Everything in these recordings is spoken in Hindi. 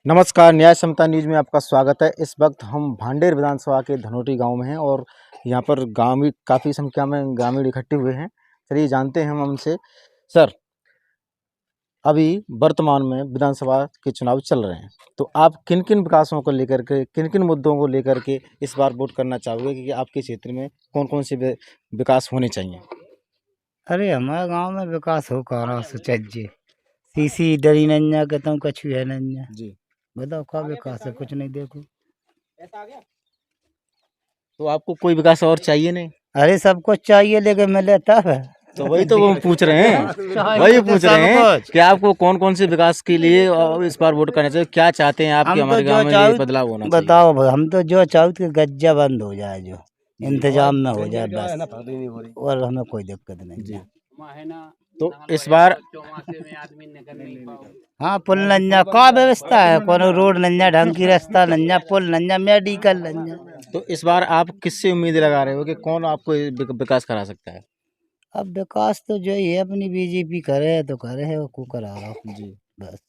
नमस्कार, न्याय समता न्यूज़ में आपका स्वागत है। इस वक्त हम भांडेर विधानसभा के धनोटी गांव में हैं और यहां पर ग्रामीण काफ़ी संख्या में ग्रामीण इकट्ठे हुए हैं। चलिए जानते हैं हम उनसे। सर, अभी वर्तमान में विधानसभा के चुनाव चल रहे हैं, तो आप किन किन विकासों को लेकर के, किन किन मुद्दों को लेकर के इस बार वोट करना चाहोगे कि आपके क्षेत्र में कौन कौन से विकास होने चाहिए? अरे हमारे गांव में विकास हो कहाँ सुचज्जे सीसी डरी नन्या कहता हूँ कछु है नन्या जी, बताओ का विकास है, कुछ नहीं देखो। तो आपको कोई विकास और चाहिए नहीं? अरे सब कुछ चाहिए लेकिन मिले तब है। तो वही तो वो पूछ रहे हैं, वही पूछ रहे हैं कि आपको कौन कौन से विकास के लिए और इस बार वोट करना चाहिए, क्या चाहते हैं आप कि हम तो हमारे जो गांव में ये चाहूँ बदलाव होना चाहिए? बताओ भाई, हम तो जो चाहूँ कि गज्जा बंद हो जाए, जो इंतजाम में हो जाए बस, और हमें कोई दिक्कत नहीं है। तो इस बार हाँ पुल नन्या का व्यवस्था है, कोनो रोड नन्या, ढंग की रास्ता नन्या, पुल नन्या, मेडिकल नन्या। तो इस बार आप किससे उम्मीद लगा रहे हो कि कौन आपको ये विकास करा सकता है? अब विकास तो जो ही है अपनी बीजेपी करे तो करे है, वो को करा रहा जी, बस,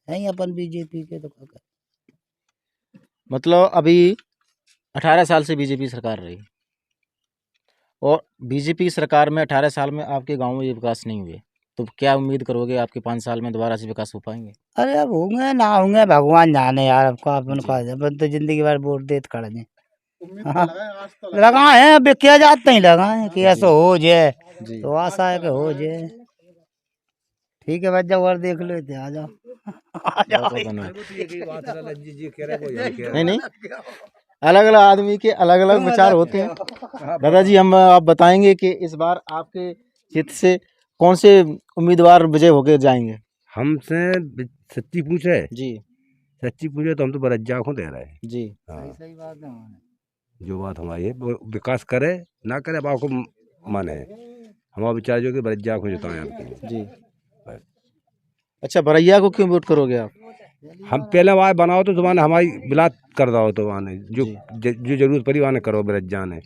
नहीं अपन बीजेपी के तो क्या करे। मतलब अभी 18 साल से बीजेपी सरकार रही और बीजेपी सरकार में 18 साल में आपके गांव में ये विकास नहीं हुए, तो क्या उम्मीद करोगे आपके 5 साल में दोबारा से विकास हो पाएंगे? अरे अब होंगे ना होंगे भगवान जाने यार, अब का अपन जी। का अपन तो जिंदगी भर वोट देते खड़े हैं। हाँ, लगाए हैं अब क्या जाते ही लगाए कि ऐसा हो जाए, जी, तो आशा है कि हो जाए। ठीक है बच्चा, और देख लो थे, आ जाओ आ जाओ। बहुत धन्यवाद। नहीं नहीं, अलग अलग आदमी के अलग अलग विचार होते हैं। दादाजी, हम आप बताएंगे कि इस बार आपके क्षेत्र से कौन से उम्मीदवार विजय होकर जाएंगे? हमसे सच्ची पूछे, जी, सच्ची पूछे तो हम तो बरज्जा को दे रहे हैं। जी, हाँ, सही बात है। जो बात हमारी है वो विकास करे ना करे, अब आपको मन है, हमारा विचार जो कि बरज्जा को जिताएं आपके लिए। जी। अच्छा, बरैया को क्यों वोट करोगे आप? हम पहले वहाँ बनाओ तो तुम्हारे हमारी बिलात कर दो, तो वहाँ जो जी, जो जरूरत पड़ी वहाँ करो, बरज्जा ने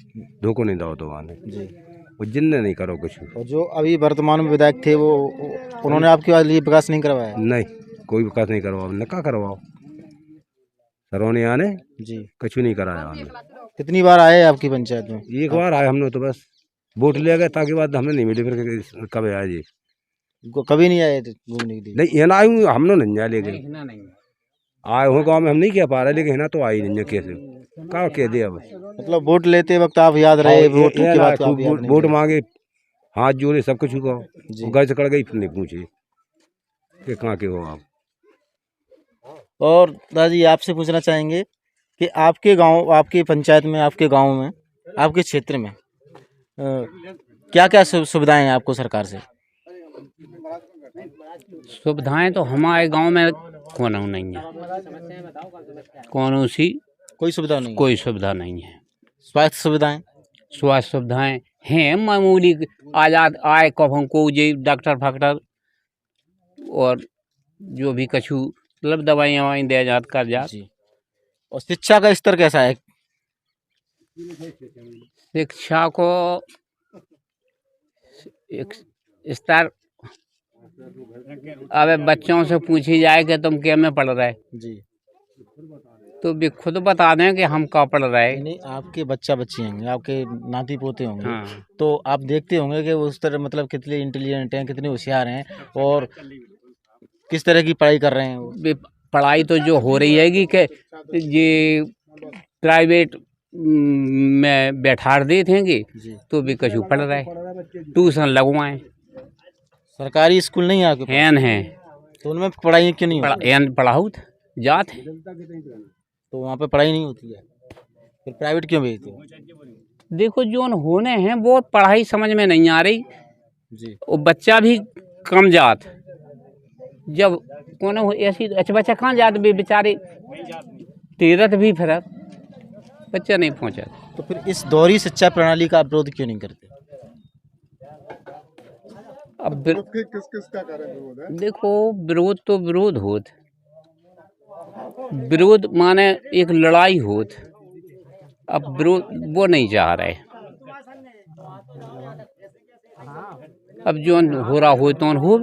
धोखो नहीं दो, तो वहाँ जी। वो जिनने नहीं करो कुछ। और जो अभी वर्तमान में विधायक थे वो उन्होंने आपके लिए विकास नहीं करवाया? नहीं, कोई विकास नहीं करवाओ, न का करवाओ, सरोने आने जी। कुछ नहीं कराया हमने। कितनी बार आए आपकी पंचायत में? एक बार आए हमने, तो बस वोट ले गए, ताकि बाद हमें नहीं मिली, फिर कब आए जी? कभी नहीं आए थे घूमने के लिए? नहीं, यहाँ आयु हमने नहीं जा, लेकिन आए हो गाँव में हम नहीं कह पा रहे, लेकिन है ना तो आई नहीं है, कैसे का कह दे अब। मतलब वोट लेते वक्त आप याद रहे, वोट के बाद आप याद नहीं वोट रहे? मांगे, हाथ जोड़े, सब कुछ हुआ, जी। घर से कड़ गई, फिर नहीं पूछे कि कहाँ के हो आप। और दादाजी, आपसे पूछना चाहेंगे कि आपके गांव, आपके पंचायत में, आपके गांव में, आपके क्षेत्र में क्या क्या सुविधाएं हैं आपको सरकार से? सुविधाएं तो हमारे गांव में कोनो नहीं है, कोनो सी कोई सुविधा नहीं? कोई सुविधा नहीं है। स्वास्थ्य सुविधाएं? स्वास्थ्य सुविधाएं हैं मामूली, आजाद आए कब हमको जे डॉक्टर फाक्टर और जो भी कछु मतलब दवाइयाँ ववाई दे जात कर जात। जी। और शिक्षा का स्तर कैसा है? शिक्षा को एक स्तर, अब बच्चों से पूछी जाए कि तुम क्या में पढ़ रहे, जी। तो भी खुद बता दें कि हम का पढ़ रहे। नहीं, आपके बच्चा बच्ची होंगे, आपके नाती पोते होंगे, हाँ, तो आप देखते होंगे कि उस तरह मतलब कितने इंटेलिजेंट हैं, कितने होशियार हैं और किस तरह की पढ़ाई कर रहे हैं वो। पढ़ाई तो जो हो रही है कि ये प्राइवेट में बैठा देते हैं तो भी कछु पढ़ रहे, ट्यूशन लगवाएं सरकारी स्कूल नहीं है आपके पास? हैन है, तो उनमें पढ़ाई क्यों नहीं होती? पढ़ाऊ जात है। तो वहाँ पे पढ़ाई नहीं होती है, फिर प्राइवेट क्यों भेजते हो? देखो जो होने हैं वो पढ़ाई समझ में नहीं आ रही, जी, वो बच्चा भी कम जात, जब कोनो ऐसी अच्छा बच्चा कहाँ जात भी बेचारे तीरथ भी फिर बच्चा नहीं पहुँचा। तो फिर इस दोहरी शिक्षा प्रणाली का आप विरोध क्यों नहीं करते? अब किस का कारण विरोध है? देखो विरोध तो विरोध होत, विरोध माने एक लड़ाई होत, अब विरोध वो नहीं चाह रहे। अब जो हो रहा हो तो हो,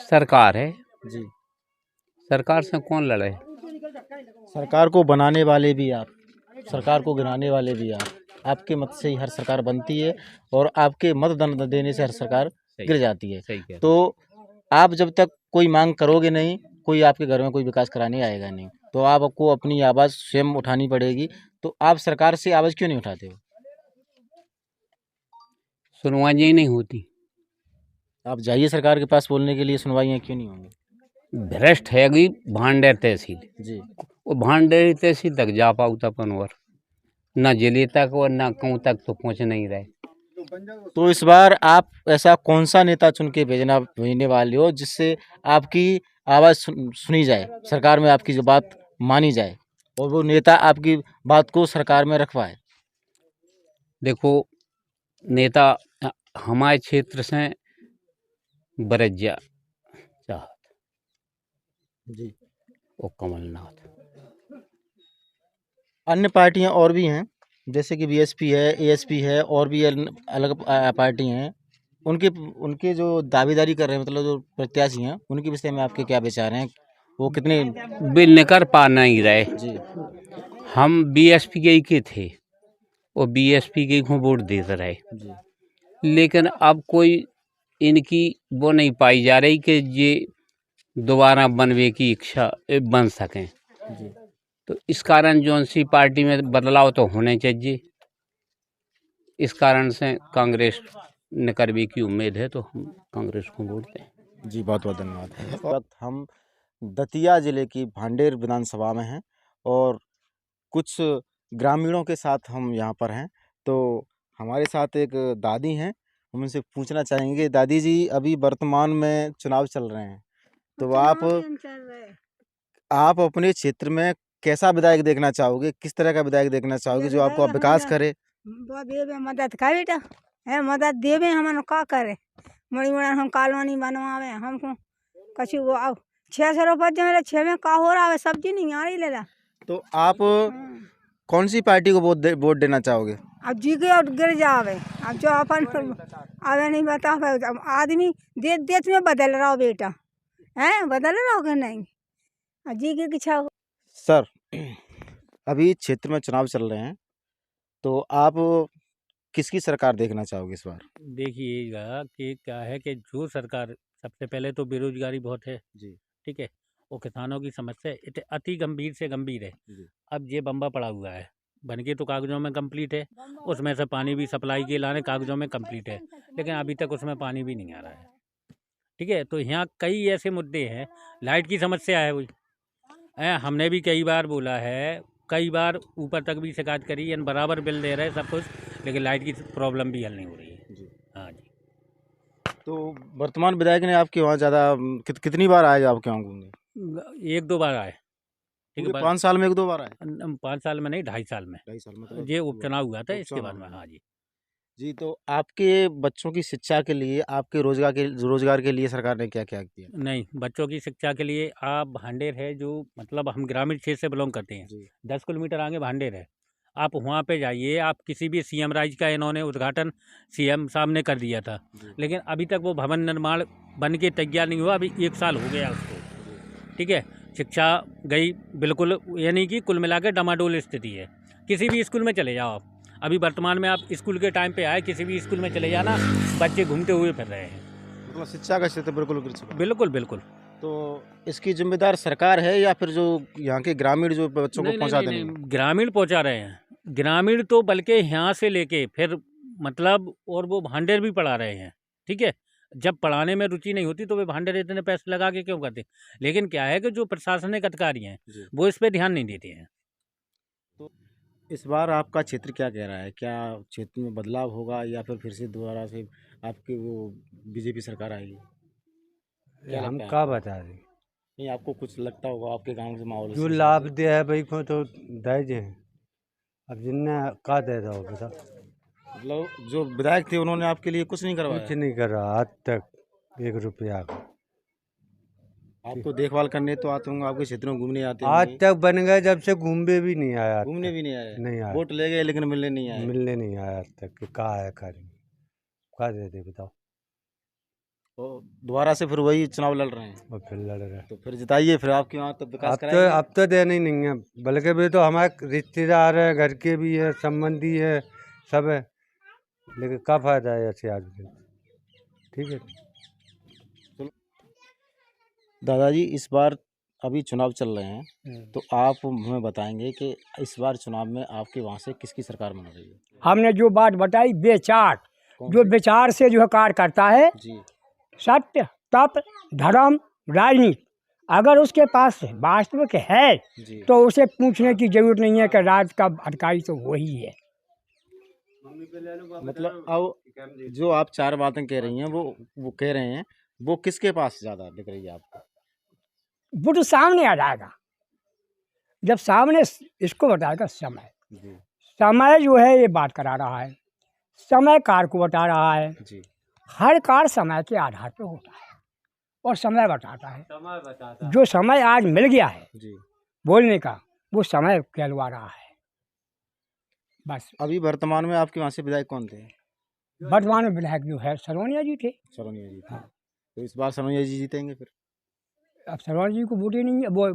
सरकार है जी। सरकार से कौन लड़े? सरकार को बनाने वाले भी आप, सरकार को गिराने वाले भी आप। आपके मत से ही हर सरकार बनती है और आपके मत देने से हर सरकार गिर जाती है। सही कह रहे हो। तो आप जब तक कोई मांग करोगे नहीं, कोई आपके घर में कोई विकास कराने आएगा नहीं, तो आपको अपनी आवाज़ स्वयं उठानी पड़ेगी। तो आप सरकार से आवाज़ क्यों नहीं उठाते हो? सुनवाई नहीं होती। आप जाइए सरकार के पास बोलने के लिए, सुनवाइयाँ क्यों नहीं होंगी? भ्रष्ट हैगी भांडेर तहसील। जी। वो भांडेर तहसील तक जा पाऊ तपन और ना जिले तक और ना कहूँ तक तो पहुँच नहीं रहे। तो इस बार आप ऐसा कौन सा नेता चुन के भेजने वाले हो जिससे आपकी आवाज़ सुनी जाए, सरकार में आपकी जो बात मानी जाए और वो नेता आपकी बात को सरकार में रखवाए? देखो नेता हमारे क्षेत्र से बरज्जा चाहत जी। और कमलनाथ। अन्य पार्टियां और भी हैं, जैसे कि बीएसपी है, एएसपी है और भी अलग पार्टी हैं। उनके उनके जो दावेदारी कर रहे हैं, मतलब जो प्रत्याशी हैं, उनके विषय में आपके क्या विचार हैं? वो कितने? बिल निकर पा नहीं रहे। जी। हम बीएसपी के ही के थे और बीएसपी के को वोट देते रहे, जी। लेकिन अब कोई इनकी वो नहीं पाई जा रही कि ये दोबारा बनने की इच्छा बन सकें। जी। तो इस कारण जौन सी पार्टी में बदलाव तो होने चाहिए। इस कारण से कांग्रेस ने करने की उम्मीद है, तो हम कांग्रेस को वोट दें। जी, बहुत बहुत धन्यवाद। इस वक्त हम दतिया जिले की भांडेर विधानसभा में हैं और कुछ ग्रामीणों के साथ हम यहाँ पर हैं। तो हमारे साथ एक दादी हैं, हम उनसे पूछना चाहेंगे। दादी जी, अभी वर्तमान में चुनाव चल रहे हैं, तो आप अपने क्षेत्र में कैसा विधायक देखना चाहोगे? किस तरह का विधायक देखना चाहोगे जो आपको विकास करे? देवे मदद करे तो है, मदद देवे हमन का करे, बड़ी बड़ा हम कॉलोनी बनवावे हमको कछु वो अब 600 रुपये जो मेरे 6 में का हो रहा है, सब्जी नहीं आ रही ले ला। तो आप कौन सी पार्टी को वोट देना चाहोगे? अब जी के और गिर जावे, अब जो अपन आवे नहीं बता पाए। अब आदमी देश में बदल रहा हो बेटा, है बदल रहा हो कि नहीं? अब जी के इच्छा। सर, अभी क्षेत्र में चुनाव चल रहे हैं, तो आप किसकी सरकार देखना चाहोगे इस बार? देखिएगा कि क्या है कि जो सरकार, सबसे पहले तो बेरोजगारी बहुत है जी। ठीक है, और किसानों की समस्या अति गंभीर से गंभीर है। जी। अब ये बम्बा पड़ा हुआ है, बनके तो कागजों में कंप्लीट है, उसमें से पानी भी सप्लाई के लाने कागजों में कंप्लीट है, लेकिन अभी तक उसमें पानी भी नहीं आ रहा है। ठीक है, तो यहाँ कई ऐसे मुद्दे हैं, लाइट की समस्या है वही हमने भी कई बार बोला है, कई बार ऊपर तक भी शिकायत करी, बराबर बिल दे रहे सब कुछ, लेकिन लाइट की प्रॉब्लम भी हल नहीं हो रही है। जी। हाँ जी। तो वर्तमान विधायक ने आपके वहाँ ज़्यादा कितनी बार आए आपके वहाँ घूमने? 1-2 बार आए। ठीक है, 5 साल में 1-2 बार आए? 5 साल में नहीं, 2.5 साल में 2.5 साल में तो ये उपचुनाव हुआ था, इसके उपचुनाव बाद में। हुआ। हाँ जी। जी, तो आपके बच्चों की शिक्षा के लिए, आपके रोजगार के लिए सरकार ने क्या-क्या किया? नहीं, बच्चों की शिक्षा के लिए आप भांडेर है, जो मतलब हम ग्रामीण क्षेत्र से बिलोंग करते हैं, जी। 10 किलोमीटर आगे भांडेर है। आप वहाँ पे जाइए, आप किसी भी सीएम राइज का इन्होंने उद्घाटन सीएम साहब ने कर दिया था, जी। लेकिन अभी तक वो भवन निर्माण बन के तैयार नहीं हुआ, अभी 1 साल हो गया उसको। ठीक है, शिक्षा गई बिल्कुल, यानी कि कुल मिला के डमाडोल स्थिति है। किसी भी स्कूल में चले जाओ आप, अभी वर्तमान में आप स्कूल के टाइम पे आए, किसी भी स्कूल में चले जाना, बच्चे घूमते हुए फिर रहे हैं। मतलब शिक्षा का क्षेत्र बिल्कुल गिर चुका है। बिल्कुल बिल्कुल। तो इसकी जिम्मेदार सरकार है या फिर जो यहाँ के ग्रामीण जो बच्चों को नहीं पहुँचाते नहीं नहीं? नहीं, ग्रामीण पहुंचा रहे हैं, ग्रामीण तो बल्कि यहाँ से लेके फिर मतलब और वो भांडेर भी पढ़ा रहे हैं। ठीक है, जब पढ़ाने में रुचि नहीं होती तो वे भांडेर इतने पैसे लगा के क्यों करते, लेकिन क्या है कि जो प्रशासनिक अधिकारी हैं जी। वो इस पे ध्यान नहीं देते हैं। तो इस बार आपका क्षेत्र क्या कह रहा है? क्या क्षेत्र में बदलाव होगा या फिर से दोबारा से आपकी वो बीजेपी सरकार आएगी? क्या हम लगता है का आपको? बता दें, नहीं, आपको कुछ लगता होगा आपके गांव से माहौल जो से? लाभ दे है भाई को तो दे जे हैं, अब जिनने का दे दो बता, मतलब जो विधायक थे उन्होंने आपके लिए कुछ नहीं कुछ करवाया? नहीं कर रहा आज तक 1 रुपया का। आपको देखभाल करने तो आते होंगे, आपके क्षेत्र में घूमने आते आज होंगे? तक बन गए, जब से घूमने भी नहीं आया, घूमने भी नहीं आए? नहीं आया, वोट ले गए लेकिन मिलने नहीं आए? मिलने नहीं आया आज तक कि का है कार्य, का दे दे बताओ। तो दोबारा से फिर वही चुनाव लड़ रहे हैं, और फिर लड़ रहे हैं। तो फिर जिताइए, फिर आपके वहाँ तो विकास कराएंगे। अब तो देना ही नहीं है, बल्कि भी तो हमारे रिश्तेदार है, घर के भी है, संबंधी है, सब है, लेकिन क्या फायदा है ऐसे आदमी। ठीक है। दादाजी, इस बार अभी चुनाव चल रहे हैं, तो आप हमें बताएंगे कि इस बार चुनाव में आपके वहाँ से किसकी सरकार बन रही है? हमने जो बात बताई विचार, कौन जो सी? विचार से जो है कार्य करता है, जी सत्य, तप, धर्म, राजनीति, अगर उसके पास वास्तविक है जी। तो उसे पूछने की जरूरत नहीं है कि राज्य का अधिकारी तो वही है। मतलब अब जो आप 4 बातें कह रही हैं, वो कह रहे हैं, वो किसके पास ज़्यादा दिख रही है आपको? वो तो सामने आ जाएगा, जब सामने इसको बताएगा समय। जी समय जो है ये बात करा रहा है, समय कार्य को बता रहा है। जी। हर कार्य समय के आधार पर होता है और समय बताता है। जो समय आज मिल गया है जी। बोलने का, वो समय कहलवा रहा है बस। अभी वर्तमान में आपके वहाँ से विधायक कौन थे? वर्तमान में विधायक जो है सरवनिया जी थे। सरवनिया जी थे। तो इस बार सरवनिया जी जीतेंगे फिर? अब सरवनिया जी को वोटे नहीं है, वो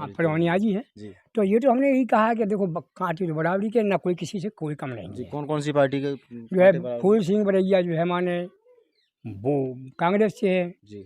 सरवनिया जी हैं। जी तो ये तो हमने यही कहा कि देखो कांटी तो बराबरी के, ना कोई किसी से कोई कम नहीं जी। है। कौन कौन सी पार्टी के जो है फूल सिंह बरैया जो है माने वो कांग्रेस से है, जी